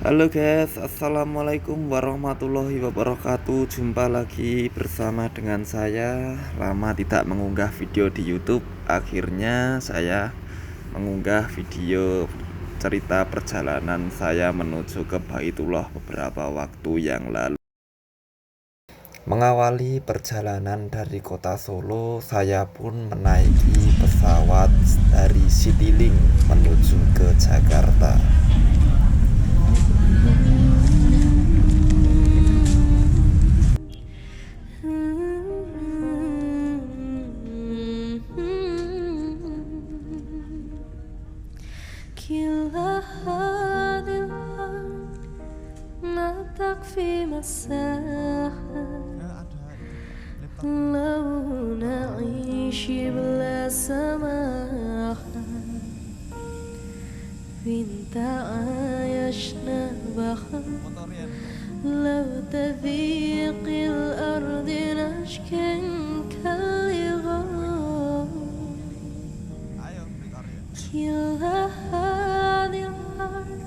Halo guys, assalamualaikum warahmatullahi wabarakatuh. Jumpa lagi bersama dengan saya. Lama tidak mengunggah video di YouTube. Akhirnya saya mengunggah video cerita perjalanan saya menuju ke Baitullah beberapa waktu yang lalu. Mengawali perjalanan dari kota Solo, saya pun menaiki pesawat dari Citylink menuju ke Jakarta. كلا هذه الأرض ما تكفي مساحة لو نعيش بلا سماحة وانت عايشنا بخا لو تذيق الأرض نشكا كالغام كلا هذه الأرض.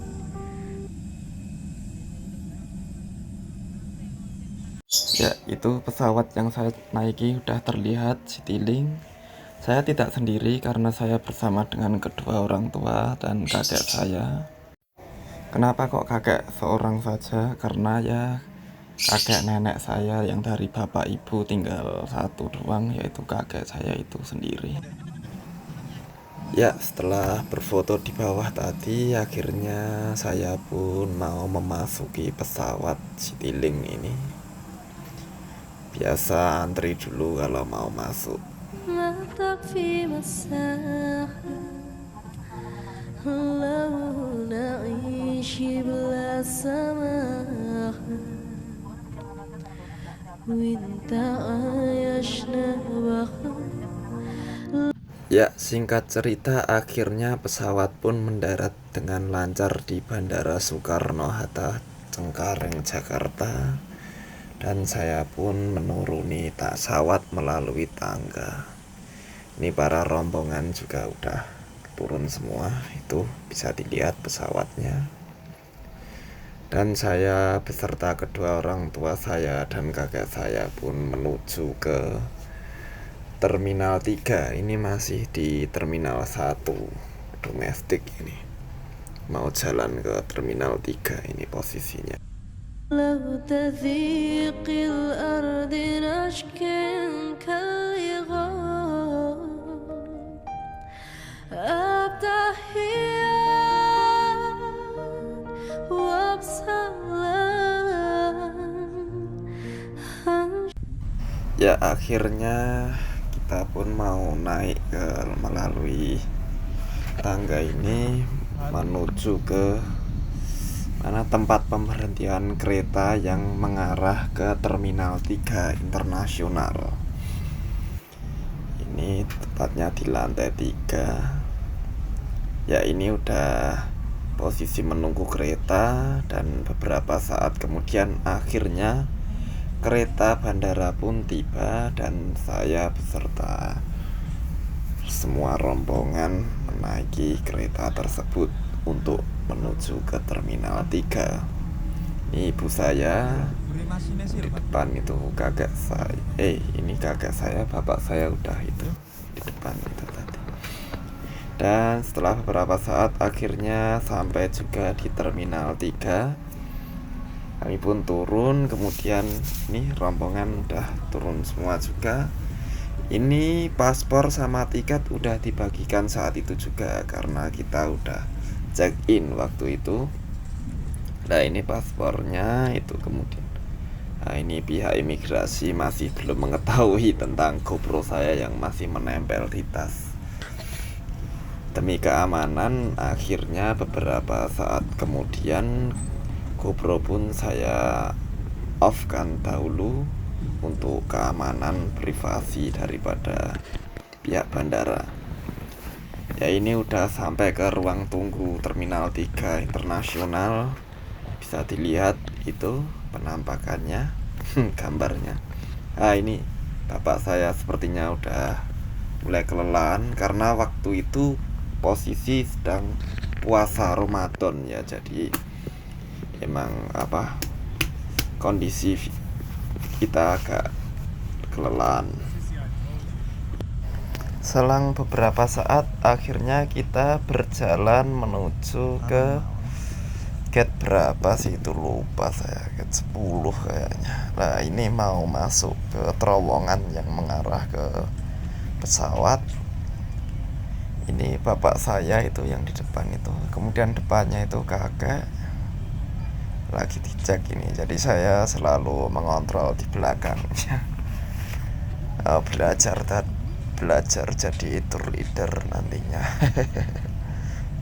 Ya, itu pesawat yang saya naiki udah terlihat Citylink. Saya tidak sendiri karena saya bersama dengan kedua orang tua dan kakek saya. Kenapa kok kakek seorang saja? Karena ya kakek nenek saya yang dari bapak ibu tinggal satu doang, yaitu kakek saya itu sendiri. Ya, setelah berfoto di bawah tadi, akhirnya saya pun mau memasuki pesawat Citylink ini. Biasa antri dulu kalau mau masuk. ما تكفي مساحة لو نعيش بلا سماحة وانت عايشنا بخا. Ya, singkat cerita, akhirnya pesawat pun mendarat dengan lancar di Bandara Soekarno-Hatta, Cengkareng, Jakarta. Dan saya pun menuruni pesawat melalui tangga. Ini para rombongan juga udah turun semua, itu bisa dilihat pesawatnya. Dan saya beserta kedua orang tua saya dan kakek saya pun menuju ke Terminal 3. Ini masih di Terminal 1 domestik ini. Mau jalan ke Terminal 3 ini posisinya. لو تذيق الأرض نشكا كالغام التحيات وبسلام. Ya, akhirnya kita pun mau naik melalui tangga ini menuju ke mana tempat pemberhentian kereta yang mengarah ke Terminal 3 Internasional. Ini tepatnya di lantai 3. Ya, ini udah posisi menunggu kereta, dan beberapa saat kemudian akhirnya kereta bandara pun tiba dan saya beserta semua rombongan menaiki kereta tersebut untuk menuju ke Terminal 3. Ini ibu saya di depan, itu kakek saya. Ini kakek saya, bapak saya udah itu di depan itu tadi. Dan setelah beberapa saat akhirnya sampai juga di Terminal 3. Kami pun turun, kemudian ini rombongan udah turun semua juga. Ini paspor sama tiket udah dibagikan saat itu juga karena kita udah check in waktu itu. Nah, ini paspornya itu kemudian. Nah, ini pihak imigrasi masih belum mengetahui tentang GoPro saya yang masih menempel di tas. Demi keamanan, akhirnya beberapa saat kemudian GoPro pun saya off-kan dahulu untuk keamanan privasi daripada pihak bandara. Ya, ini udah sampai ke ruang tunggu Terminal 3 Internasional. Bisa dilihat itu penampakannya, gambarnya. Nah, ini bapak saya sepertinya udah mulai kelelahan karena waktu itu posisi sedang puasa Ramadan ya, jadi emang kondisi kita agak kelelahan. Selang beberapa saat akhirnya kita berjalan menuju ke gate berapa sih itu, lupa saya, gate 10 kayaknya. Nah ini mau masuk ke terowongan yang mengarah ke pesawat. Ini bapak saya itu yang di depan itu, kemudian depannya itu kakek lagi dicek ini, jadi saya selalu mengontrol di belakangnya. Belajar jadi tour leader nantinya.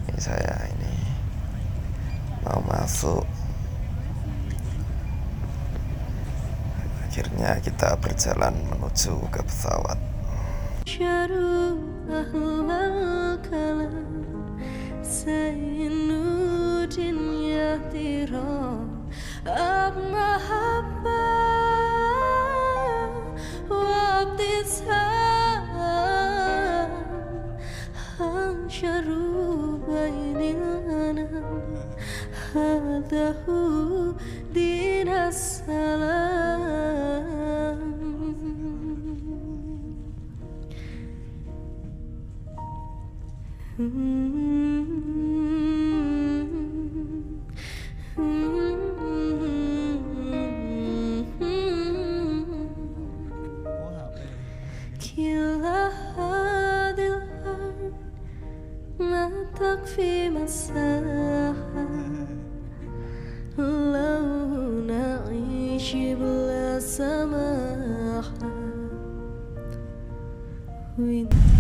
Ini saya ini mau masuk. Akhirnya kita berjalan menuju ke pesawat.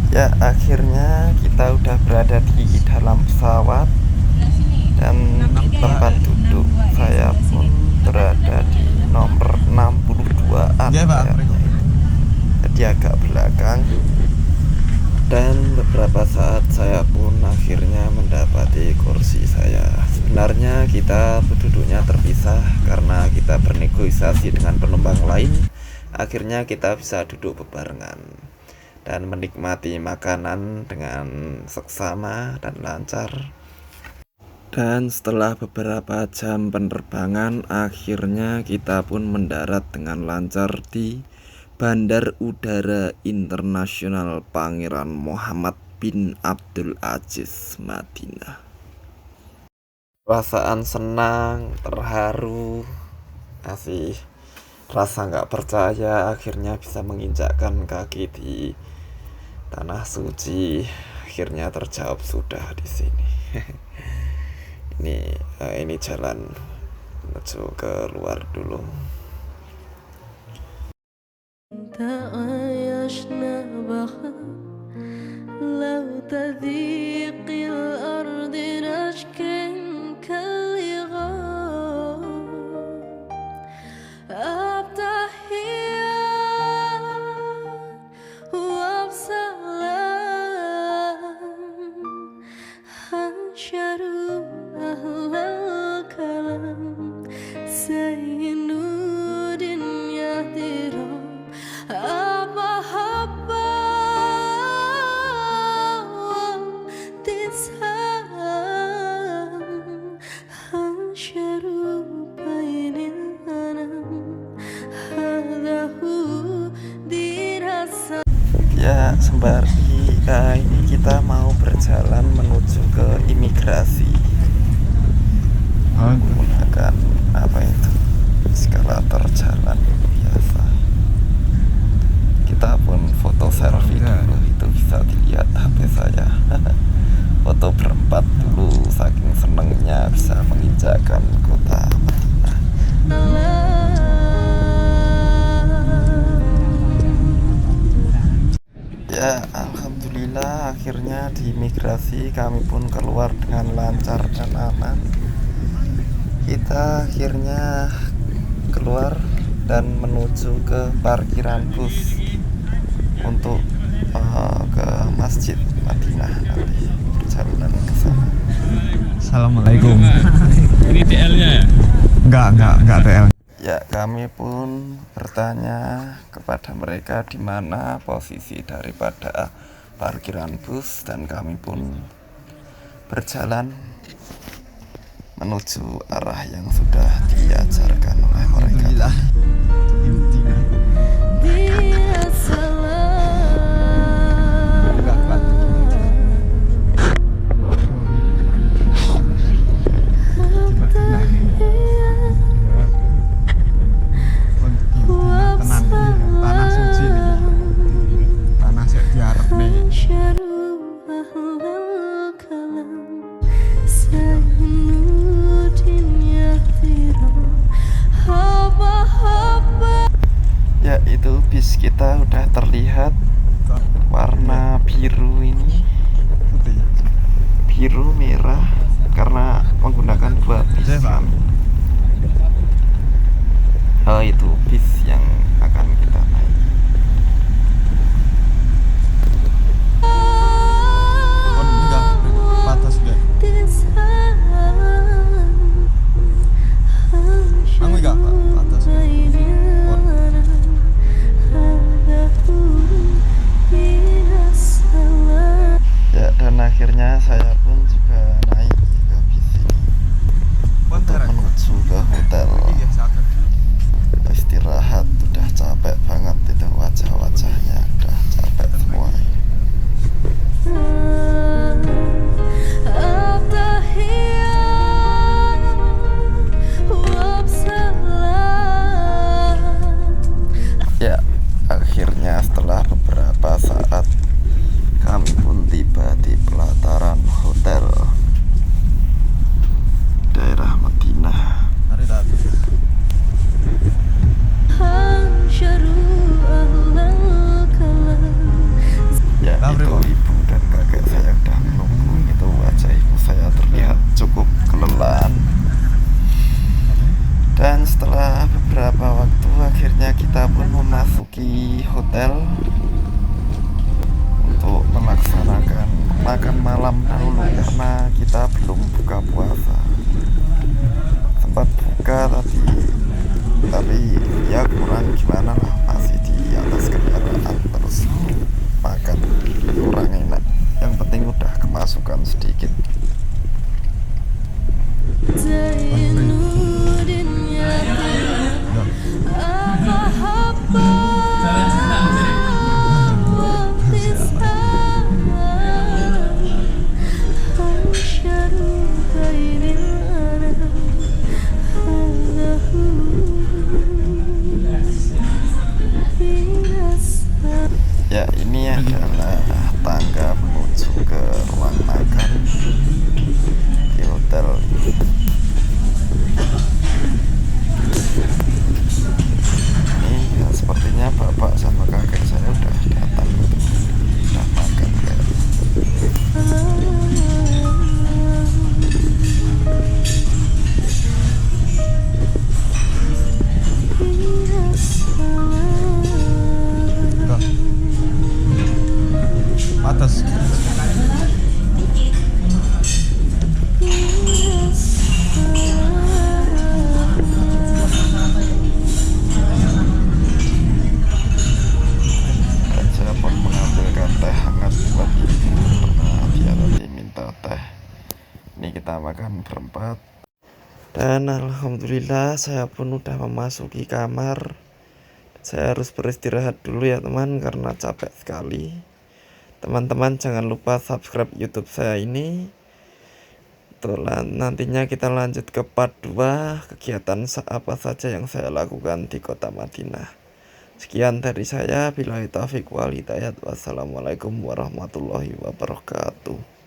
Ya akhirnya kita udah berada di dalam pesawat dan tempat duduk saya pun berada di nomor 62an jadi agak belakang. Dan beberapa saat saya pun akhirnya mendapati kursi saya. Sebenarnya kita duduknya terpisah karena kita bernegosiasi dengan penumpang lain. Akhirnya kita bisa duduk bebarengan dan menikmati makanan dengan seksama dan lancar. Dan setelah beberapa jam penerbangan, akhirnya kita pun mendarat dengan lancar di Bandar Udara Internasional Pangeran Muhammad bin Abdul Aziz, Madinah. Perasaan senang, terharu, masih rasa nggak percaya akhirnya bisa menginjakkan kaki di tanah suci. Akhirnya terjawab sudah di sini. Ini jalan menuju ke luar dulu. تعايشنا بخا لو تذيق الأرض نشكا كالغاب أبتحيا وبسلام هنشروا أهل الكلام سينود يهدرون Ya sembari ini kita mau berjalan menuju ke imigrasi menggunakan eskalator jalan biasa. Kita pun foto selfie dulu, itu bisa dilihat HP saya. Foto berempat dulu, saking senengnya bisa menginjakan kota Madinah. Ya alhamdulillah akhirnya di imigrasi kami pun keluar dengan lancar dan aman. Kita akhirnya keluar dan menuju ke parkiran bus untuk ke Masjid Madinah nanti perjalanan ke sana. Assalamualaikum. Ini TL-nya ya? Enggak TL. Ya, kami pun bertanya kepada mereka di mana posisi daripada parkiran bus dan kami pun berjalan menuju arah yang sudah diajarkan oleh mereka. Alhamdulillah. Intinya Dia salam enggak kuat. Untuk intinya tenan iki tanah suci nih. Tanah sik diarep nih. Syaru ahlal kalam Zainuddin Yahtiro Haba-haba. Ya, itu bis kita udah terlihat warna biru ini, Putih. biru merah karena menggunakan dua bis. Oke, Pak. Oh, itu bis yang akan kita naik. Kon enggak batas enggak. Anu enggak, Pak, batas. Kon. Ya, dan akhirnya saya pun juga naik ke bis ini Kon untuk terek. menuju ke hotel. Iya, sakit. Istirahat, udah capek banget itu, wajah-wajahnya udah capek semua. Ya, akhirnya setelah beberapa saat kami pun tiba di pelataran hotel daerah Madinah. Mari tadi. Ya, Lamri, itu Pak. ibu dan kakek saya udah menunggu. Itu wajah ibu saya terlihat cukup kelelahan. Dan setelah beberapa waktu akhirnya kita pun memasuki hotel untuk melaksanakan makan malam dahulu karena kita belum buka puasa. Sempat buka tadi, tapi ya kurang gimana lah, masih di atas kendaraan terus makan kurang enak. Yang penting udah kemasukan sedikit. Zainuddin Yahtiro Haba-haba. Ya, ini adalah tangga menuju ke ruang makan di hotel ini. Ini ya, sepertinya bapak sama kakek saya udah datang, udah makan kayak. Enggak. Batas. Dan saya pun mengambilkan teh hangat buat ibu karena dia tadi minta teh. Ini kita makan berempat. Dan alhamdulillah saya pun udah memasuki kamar. Saya harus beristirahat dulu ya teman, karena capek sekali. Teman-teman jangan lupa subscribe YouTube saya ini. Nantinya kita lanjut ke part 2 kegiatan apa saja yang saya lakukan di kota Madinah. Sekian dari saya, billahi taufiq wal hidayah. Wassalamualaikum warahmatullahi wabarakatuh.